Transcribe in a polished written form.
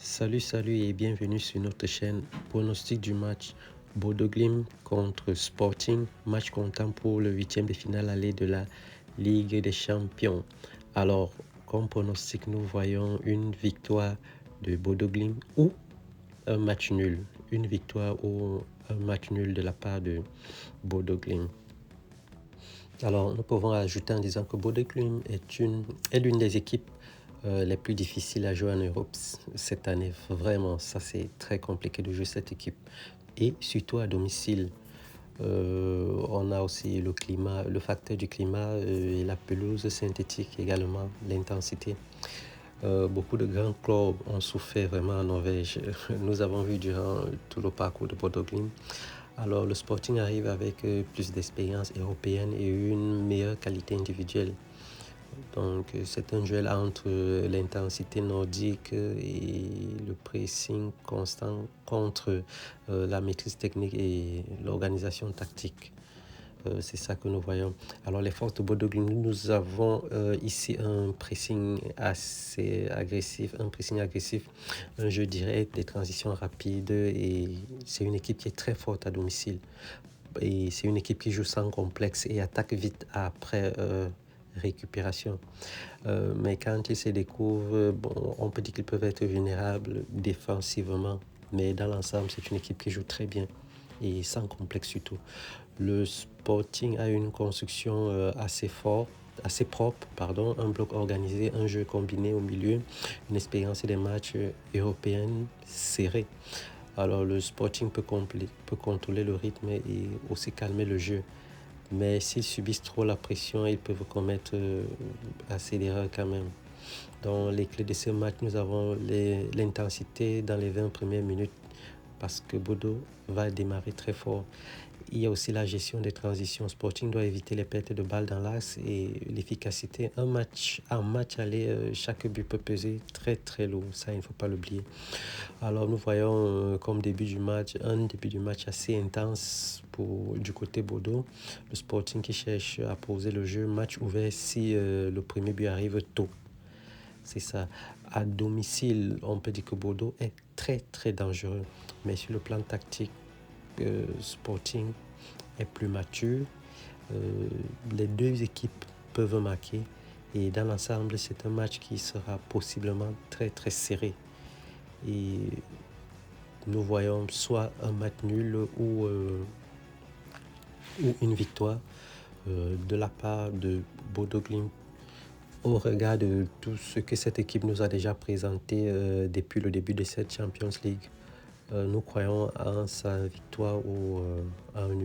Salut et bienvenue sur notre chaîne. Pronostic du match Bodo Glimt contre Sporting, match comptant pour le 8e de finale aller de la Ligue des Champions. Alors, comme pronostic, nous voyons une victoire de Bodo Glimt ou un match nul. Une victoire ou un match nul de la part de Bodo Glimt. Alors, nous pouvons ajouter en disant que Bodo Glimt est l'une des équipes les plus difficiles à jouer en Europe cette année. Vraiment, ça c'est très compliqué de jouer cette équipe. Et surtout à domicile. On a aussi le climat, le facteur du climat et la pelouse synthétique également, l'intensité. Beaucoup de grands clubs ont souffert vraiment en Norvège. Nous avons vu durant tout le parcours de Bodo Glimt. Alors le Sporting arrive avec plus d'expérience européenne et une meilleure qualité individuelle. Donc c'est un duel entre l'intensité nordique et le pressing constant contre la maîtrise technique et l'organisation tactique. C'est ça que nous voyons. Alors les forces de Bodo Glimt, nous avons ici un pressing assez agressif, un jeu direct, des transitions rapides, et c'est une équipe qui est très forte à domicile. Et c'est une équipe qui joue sans complexe et attaque vite après récupération. Mais quand ils se découvrent, bon, on peut dire qu'ils peuvent être vulnérables défensivement, mais dans l'ensemble, c'est une équipe qui joue très bien et sans complexe surtout. Le Sporting a une construction assez propre, un bloc organisé, un jeu combiné au milieu, une expérience des matchs européens serrés. Alors le Sporting peut contrôler le rythme et aussi calmer le jeu. Mais s'ils subissent trop la pression, ils peuvent commettre assez d'erreurs quand même. Dans les clés de ce match, nous avons l'intensité dans les 20 premières minutes parce que Bodo va démarrer très fort. Il y a aussi la gestion des transitions. Sporting doit éviter les pertes de balles dans l'axe et l'efficacité. Un match aller, chaque but peut peser très lourd. Ça, il ne faut pas l'oublier. Alors nous voyons comme début du match, assez intense du côté Bodo. Le Sporting qui cherche à poser le jeu, match ouvert si le premier but arrive tôt. C'est ça. À domicile, on peut dire que Bodo est très dangereux. Mais sur le plan tactique, Sporting est plus mature. Les deux équipes peuvent marquer. Et dans l'ensemble, c'est un match qui sera possiblement très serré. Et nous voyons soit un match nul ou une victoire de la part de Bodo Glimt au regard de tout ce que cette équipe nous a déjà présenté depuis le début de cette Champions League. Nous croyons en sa victoire ou en une